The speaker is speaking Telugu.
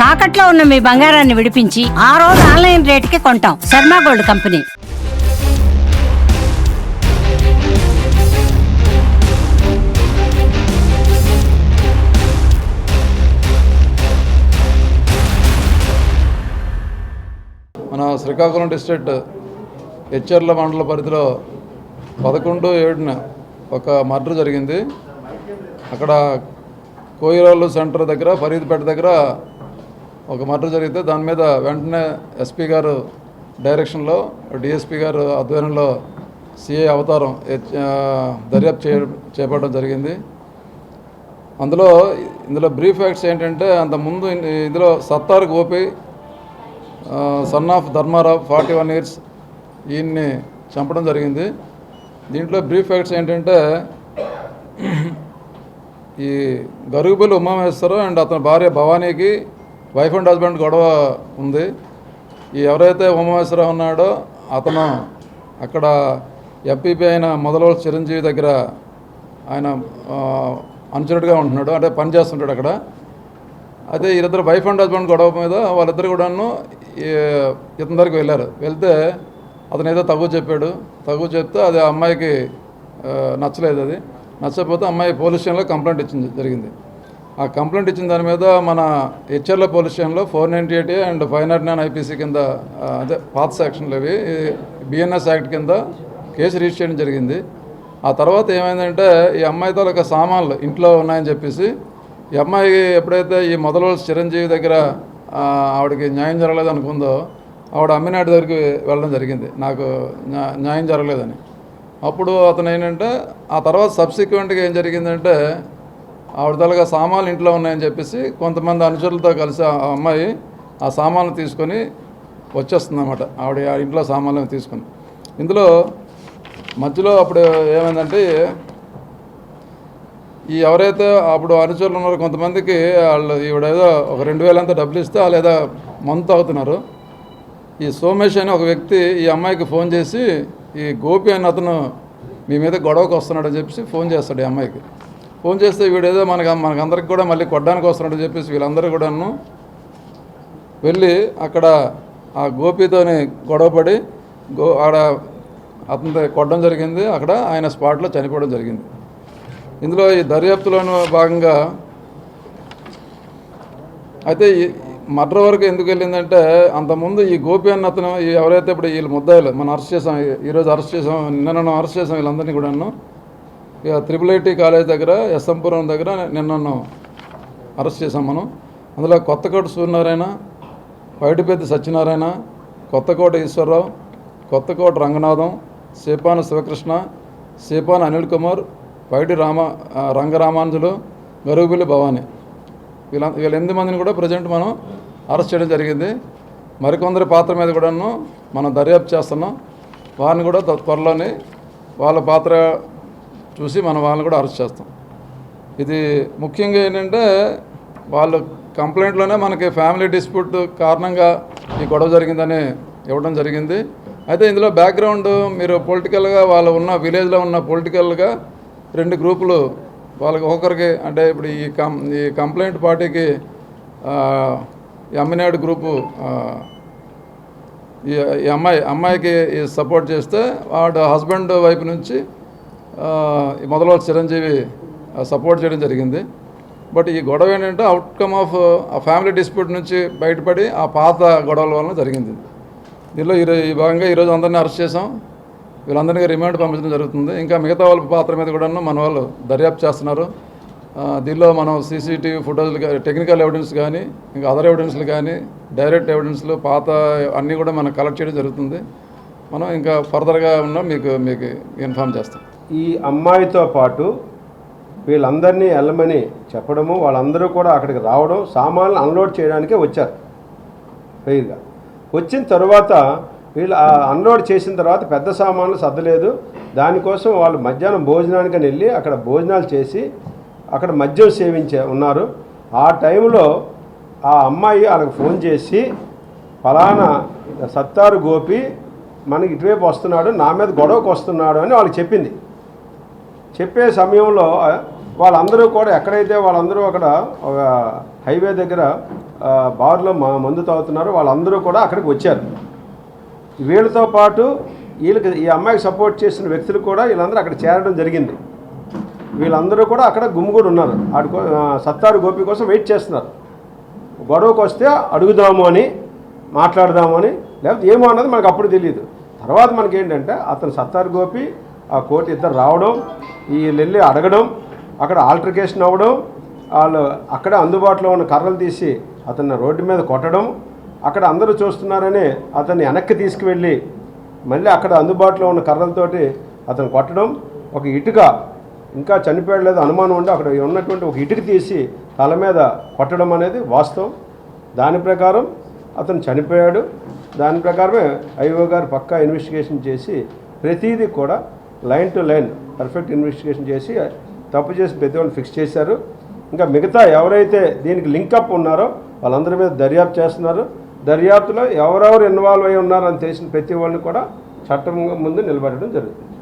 తాకట్లో ఉన్న మీ బంగారాన్ని విడిపించి ఆ రోజు ఆన్లైన్ రేటుకి కొంటాం. Sharma gold company. మన శ్రీకాకుళం డిస్ట్రిక్ట్ హెచ్చర్ల మండల పరిధిలో 11/7 ఒక మర్డర్ జరిగింది. అక్కడ కోయిరాళ్ళు సెంటర్ దగ్గర ఫరీద్పేట దగ్గర ఒక మర్డర్ జరిగితే దాని మీద వెంటనే ఎస్పీ గారు డైరెక్షన్లో, డిఎస్పీ గారు ఆధ్వర్యంలో సిఐ అవతారం దర్యాప్తు చేపట్టడం జరిగింది. ఇందులో బ్రీఫ్ ఫ్యాక్ట్స్ ఏంటంటే, అంతకుముందు ఇందులో Sattar Gopi son of Dharmarao 41 years ఈయన్ని చంపడం జరిగింది. దీంట్లో బ్రీఫ్ ఫ్యాక్ట్స్ ఏంటంటే, ఈ గరుగుబెల్లి ఉమామేశ్వరరావు అండ్ అతని భార్య భవానీకి వైఫ్ అండ్ హస్బెండ్ గొడవ ఉంది. ఈ ఎవరైతే ఉమామేశ్వరరావు ఉన్నాడో అతను అక్కడ ఎంపీపీ అయిన మొదలవలసి చిరంజీవి దగ్గర ఆయన అనుచరుడిగా ఉంటున్నాడు, అంటే పనిచేస్తుంటాడు అక్కడ. అదే వీరిద్దరు వైఫ్ అండ్ హస్బెండ్ గొడవ మీద వాళ్ళిద్దరు కూడాను ఇతని దగ్గరికి వెళ్తే అతను ఏదో తగ్గు చెప్తే అది ఆ అమ్మాయికి నచ్చలేదు. అది నచ్చకపోతే అమ్మాయి పోలీస్ స్టేషన్లో కంప్లైంట్ జరిగింది. ఆ కంప్లైంట్ ఇచ్చిన దాని మీద మన హెచ్చర్ల పోలీస్ స్టేషన్లో 498 అండ్ 509 IPC కింద, అదే పాత సెక్షన్లు అవి, BNS యాక్ట్ కింద కేసు రిజిస్టర్ చేయడం జరిగింది. ఆ తర్వాత ఏమైందంటే, ఈ అమ్మాయితో ఒక సామాన్లు ఇంట్లో ఉన్నాయని చెప్పేసి ఈ అమ్మాయి ఎప్పుడైతే ఈ మొదలవలసి చిరంజీవి దగ్గర ఆవిడకి న్యాయం జరగలేదు అనుకుందో, ఆవిడ అమ్మినాటి దగ్గరికి వెళ్ళడం జరిగింది, నాకు న్యాయం జరగలేదని. అప్పుడు అతను ఏంటంటే, ఆ తర్వాత సబ్సిక్వెంట్గా ఏం జరిగిందంటే, ఆవిడ తలగా సామాన్లు ఇంట్లో ఉన్నాయని చెప్పేసి కొంతమంది అనుచరులతో కలిసి ఆ అమ్మాయి ఆ సామాన్లు తీసుకొని వచ్చేస్తుంది అన్నమాట. ఆవిడ ఇంట్లో సామాన్లు తీసుకొని ఇందులో మధ్యలో అప్పుడు ఏమైందంటే, ఈ ఎవరైతే అప్పుడు అనుచరులు ఉన్నారో కొంతమందికి ఈవిడేదో ఒక 2000 అంతా డబ్బులు ఇస్తే వాళ్ళు ఏదో మంత్ అవుతున్నారు. ఈ సోమేష్ అనే ఒక వ్యక్తి ఈ అమ్మాయికి ఫోన్ చేసి, ఈ గోపి అన్న అతను మీ మీద గొడవకు వస్తున్నాడని చెప్పేసి ఫోన్ చేస్తాడు. ఈ అమ్మాయికి ఫోన్ చేస్తే వీడేదో మనకందరికి కూడా మళ్ళీ కొట్టడానికి వస్తున్నాడని చెప్పేసి వీళ్ళందరూ కూడాను వెళ్ళి అక్కడ ఆ గోపితోని గొడవపడి అతని కొట్టడం జరిగింది. అక్కడ ఆయన స్పాట్లో చనిపోవడం జరిగింది. ఇందులో ఈ దర్యాప్తులోని భాగంగా అయితే ఈ మర్డర్ వరకు ఎందుకు వెళ్ళిందంటే, అంతకుముందు ఈ గోపి అన్న అతను ఎవరైతే ఇప్పుడు వీళ్ళు ముద్దాయిలు మనం అరెస్ట్ చేసాం, ఈరోజు అరెస్ట్ చేసాం, నిన్న అరెస్ట్ చేసాం వీళ్ళందరినీ కూడాను. ఇక IIIT కాలేజ్ దగ్గర ఎస్ఎంపురం దగ్గర నిన్న అరెస్ట్ చేసాం మనం. అందులో కొత్తకోట సూర్యనారాయణ, పైడిపెద్ది సత్యనారాయణ, కొత్తకోట ఈశ్వరరావు, కొత్తకోట రంగనాథం, సేపాన శివకృష్ణ, సేపాన అనిల్ కుమార్, పైడి రంగరామానుజులు, గరుగుబెల్లి భవానీ, వీళ్ళ 8 మందిని కూడా ప్రజెంట్ మనం అరెస్ట్ చేయడం జరిగింది. మరికొందరి పాత్ర మీద కూడాను మనం దర్యాప్తు చేస్తున్నాం. వారిని కూడా త్వరలోనే వాళ్ళ పాత్ర చూసి మనం వాళ్ళని కూడా అరెస్ట్ చేస్తాం. ఇది ముఖ్యంగా ఏంటంటే, వాళ్ళు కంప్లైంట్లోనే మనకి ఫ్యామిలీ డిస్ప్యూట్ కారణంగా ఈ గొడవ జరిగిందని ఇవ్వడం జరిగింది. అయితే ఇందులో బ్యాక్గ్రౌండ్ మీరు పొలిటికల్గా వాళ్ళు ఉన్న విలేజ్లో ఉన్న పొలిటికల్గా 2 గ్రూపులు వాళ్ళకి ఒకరికి, అంటే ఇప్పుడు ఈ కంప్లైంట్ పార్టీకి ఈ అమ్మినాయుడు గ్రూపు ఈ అమ్మాయికి సపోర్ట్ చేస్తే, వాడు హస్బెండ్ వైపు నుంచి మొదలవలసి చిరంజీవి సపోర్ట్ చేయడం జరిగింది. బట్ ఈ గొడవ ఏంటంటే అవుట్కమ్ ఆఫ్ ఆ ఫ్యామిలీ డిస్ప్యూట్ నుంచి బయటపడి ఆ పాత గొడవల వలన జరిగింది. దీనిలో ఈ భాగంగా ఈరోజు అందరినీ అరెస్ట్ చేసాం. వీళ్ళందరినీ రిమాండ్ పంపించడం జరుగుతుంది. ఇంకా మిగతా వాళ్ళ పాత్ర మీద కూడా మన వాళ్ళు దర్యాప్తు చేస్తున్నారు. దీనిలో మనం CCTV ఫుటేజ్లు, టెక్నికల్ ఎవిడెన్స్ కానీ, ఇంకా అదర్ ఎవిడెన్స్లు కానీ, డైరెక్ట్ ఎవిడెన్స్లు పాత అన్నీ కూడా మనం కలెక్ట్ చేయడం జరుగుతుంది. మనం ఇంకా ఫర్దర్గా మీకు ఇన్ఫార్మ్ చేస్తాం. ఈ అమ్మాయితో పాటు వీళ్ళందరినీ వెళ్ళమని చెప్పడము, వాళ్ళందరూ కూడా అక్కడికి రావడం, సామాన్లు అన్లోడ్ చేయడానికే వచ్చారు. ఫెయిర్గా వచ్చిన తర్వాత వీళ్ళు అన్లోడ్ చేసిన తర్వాత పెద్ద సామాన్లు సర్దలేదు. దానికోసం వాళ్ళు మధ్యాహ్నం భోజనానికి వెళ్ళి అక్కడ భోజనాలు చేసి అక్కడ మద్యం ఉన్నారు. ఆ టైంలో ఆ అమ్మాయి వాళ్ళకి ఫోన్ చేసి, ఫలానా సత్తారు గోపి మనకి ఇటువైపు వస్తున్నాడు, నా మీద గొడవకు వస్తున్నాడు అని వాళ్ళకి చెప్పింది. చెప్పే సమయంలో వాళ్ళందరూ కూడా ఎక్కడైతే వాళ్ళందరూ అక్కడ ఒక హైవే దగ్గర బార్లో మందు తాగుతున్నారు, వాళ్ళందరూ కూడా అక్కడికి వచ్చారు. వీళ్ళతో పాటు వీళ్ళకి ఈ అమ్మాయికి సపోర్ట్ చేసిన వ్యక్తులు కూడా వీళ్ళందరూ అక్కడ చేరడం జరిగింది. వీళ్ళందరూ కూడా అక్కడ గుమ్మిగూడి ఉన్నారు. సత్తారు గోపి కోసం వెయిట్ చేస్తున్నారు. గొడవకు వస్తే అడుగుదాము అని, మాట్లాడదాము అని, లేకపోతే ఏమో అన్నది మనకు అప్పుడు తెలియదు. తర్వాత మనకేంటంటే అతను సత్తారు గోపి ఆ కోర్టు ఇద్దరు రావడం, వీళ్ళు వెళ్ళి అడగడం, అక్కడ ఆల్టర్కేషన్ అవ్వడం, వాళ్ళు అక్కడ అందుబాటులో ఉన్న కర్రలు తీసి అతన్ని రోడ్డు మీద కొట్టడం, అక్కడ అందరూ చూస్తున్నారని అతన్ని వెనక్కి తీసుకువెళ్ళి మళ్ళీ అక్కడ అందుబాటులో ఉన్న కర్రలతోటి అతను కొట్టడం, ఒక ఇటుక ఇంకా చనిపోయలేదు అనుమానం ఉండి అక్కడ ఉన్నటువంటి ఒక ఇటుక తీసి తల మీద కొట్టడం అనేది వాస్తవం. దాని ప్రకారం అతను చనిపోయాడు. దాని ప్రకారమే ఐఓ గారు పక్కా ఇన్వెస్టిగేషన్ చేసి ప్రతిదీ కూడా line to line perfect investigation చేసి తప్పు చేసి ప్రతి వాళ్ళు ఫిక్స్ చేశారు. ఇంకా మిగతా ఎవరైతే దీనికి లింకప్ ఉన్నారో వాళ్ళందరి మీద దర్యాప్తు చేస్తున్నారు. దర్యాప్తులో ఎవరెవరు ఇన్వాల్వ్ అయి ఉన్నారని తెలిసిన ప్రతి వాళ్ళని కూడా చట్టం ముందు నిలబెట్టడం జరుగుతుంది.